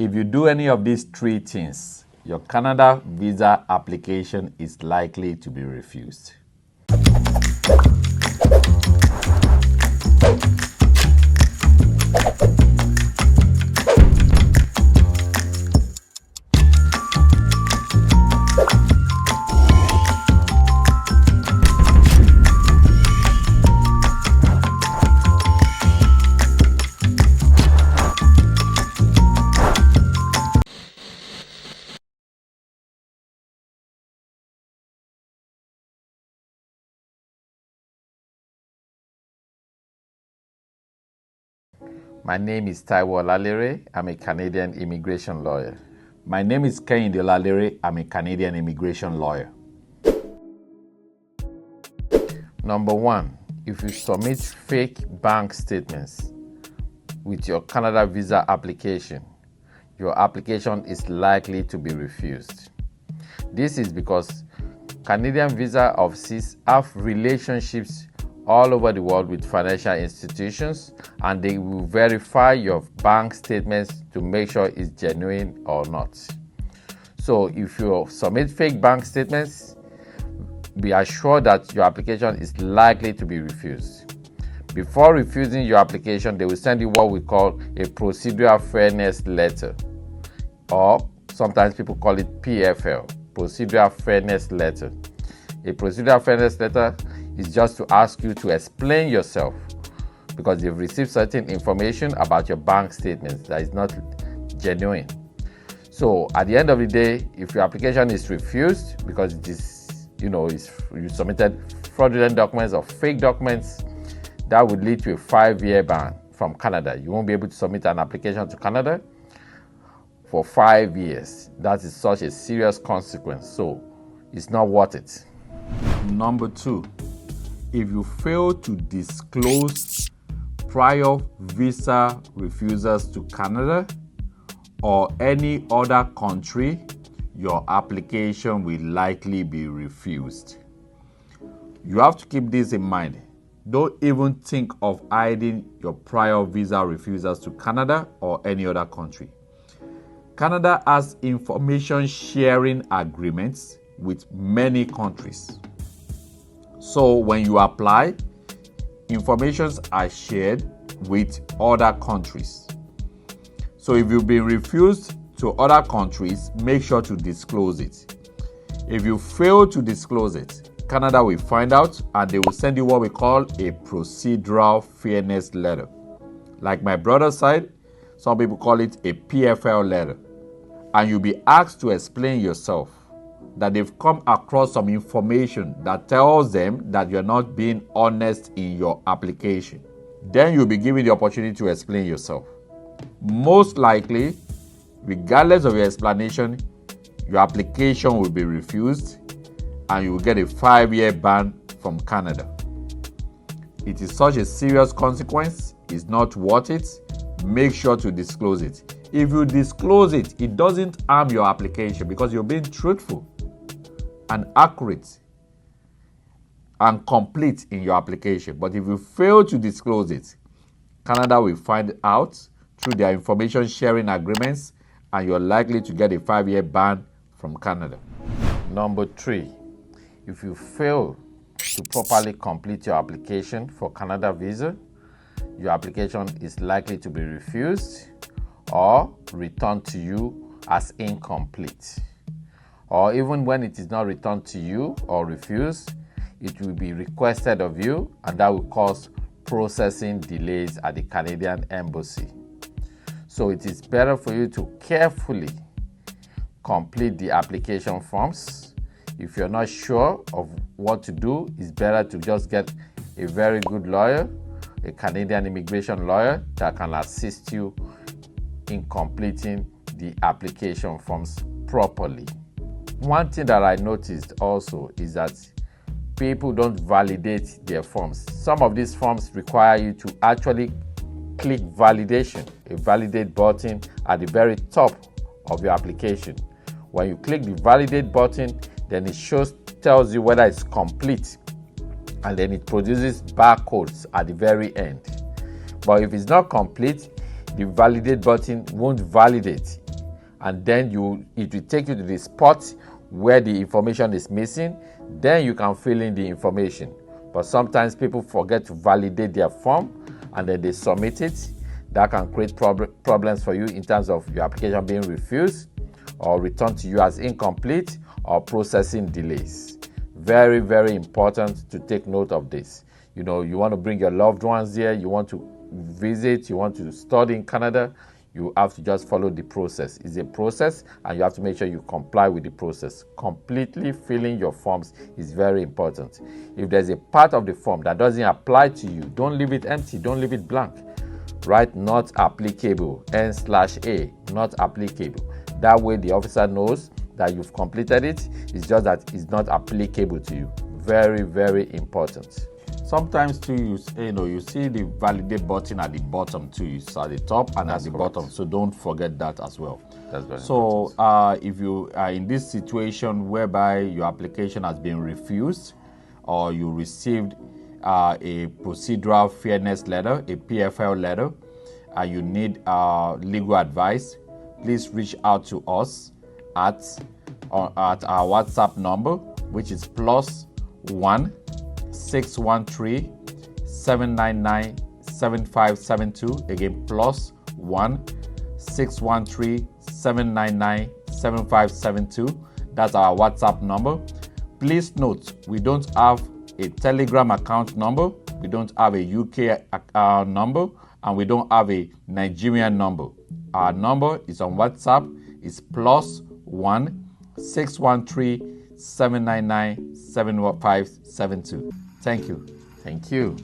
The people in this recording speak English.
If you do any of these three things, your Canada visa application is likely to be refused. My name is Taiwo Olalere. I'm a Canadian immigration lawyer. My name is Kehinde Olalere. I'm a Canadian immigration lawyer. Number one, if you submit fake bank statements with your Canada visa application, your application is likely to be refused. This is because Canadian visa offices have relationships all over the world with financial institutions, and they will verify your bank statements to make sure it's genuine or not. So if you submit fake bank statements, be assured that your application is likely to be refused. Before refusing your application, they will send you what we call a procedural fairness letter, or sometimes people call it PFL, procedural fairness letter. A procedural fairness letter is just to ask you to explain yourself because you've received certain information about your bank statements that is not genuine. So at the end of the day, if your application is refused because it is, you submitted fraudulent documents or fake documents, that would lead to a 5-year ban from Canada. You won't be able to submit an application to Canada for 5 years. That is such a serious consequence, so it's not worth it. Number two, if you fail to disclose prior visa refusals to Canada or any other country, your application will likely be refused. You have to keep this in mind. Don't even think of hiding your prior visa refusals to Canada or any other country. Canada has information sharing agreements with many countries. So when you apply, informations are shared with other countries. So if you've been refused to other countries, make sure to disclose it. If you fail to disclose it, Canada will find out and they will send you what we call a procedural fairness letter. Like my brother's side, some people call it a PFL letter. And you'll be asked to explain yourself that they've come across some information that tells them that you're not being honest in your application. Then you'll be given the opportunity to explain yourself. Most likely, regardless of your explanation, your application will be refused and you will get a 5-year ban from Canada. It is such a serious consequence, it's not worth it. Make sure to disclose it. If you disclose it, it doesn't harm your application because you're being truthful and accurate and complete in your application. But if you fail to disclose it, Canada will find out through their information sharing agreements and you're likely to get a 5-year ban from Canada. Number three, if you fail to properly complete your application for Canada visa, your application is likely to be refused or returned to you as incomplete. Or even when it is not returned to you or refused, it will be requested of you and that will cause processing delays at the Canadian embassy. So it is better for you to carefully complete the application forms. If you're not sure of what to do, it's better to just get a very good lawyer, a Canadian immigration lawyer that can assist you in completing the application forms properly. One thing that I noticed also is that people don't validate their forms. Some of these forms require you to actually click validation, a validate button at the very top of your application. When you click the validate button, then it tells you whether it's complete, and then it produces barcodes at the very end. But if it's not complete, the validate button won't validate. and then it will take you to the spot where the information is missing. Then you can fill in the information. But sometimes people forget to validate their form and then they submit it. That can create problems for you in terms of your application being refused or returned to you as incomplete or processing delays. Very, very important to take note of this. You want to bring your loved ones here, you want to visit, you want to study in Canada, you have to just follow the process. It's a process and you have to make sure you comply with the process. Completely filling your forms is very important. If there's a part of the form that doesn't apply to you, don't leave it empty, don't leave it blank. Write not applicable, N/A, not applicable. That way the officer knows that you've completed it. It's just that it's not applicable to you. Very, very important. Sometimes too, you see the validate button at the bottom too. It's at the top and at the bottom. So don't forget that as well. That's very important. If you are in this situation whereby your application has been refused or you received a procedural fairness letter, a PFL letter, and you need legal advice, please reach out to us at our WhatsApp number, which is +1 613 799 7572. Again, +1 613 799 7572. That's our WhatsApp number. Please note, we don't have a Telegram account number, we don't have a UK number, and we don't have a Nigerian number. Our number is on WhatsApp. It's +1 613 799 7572. Thank you. Thank you.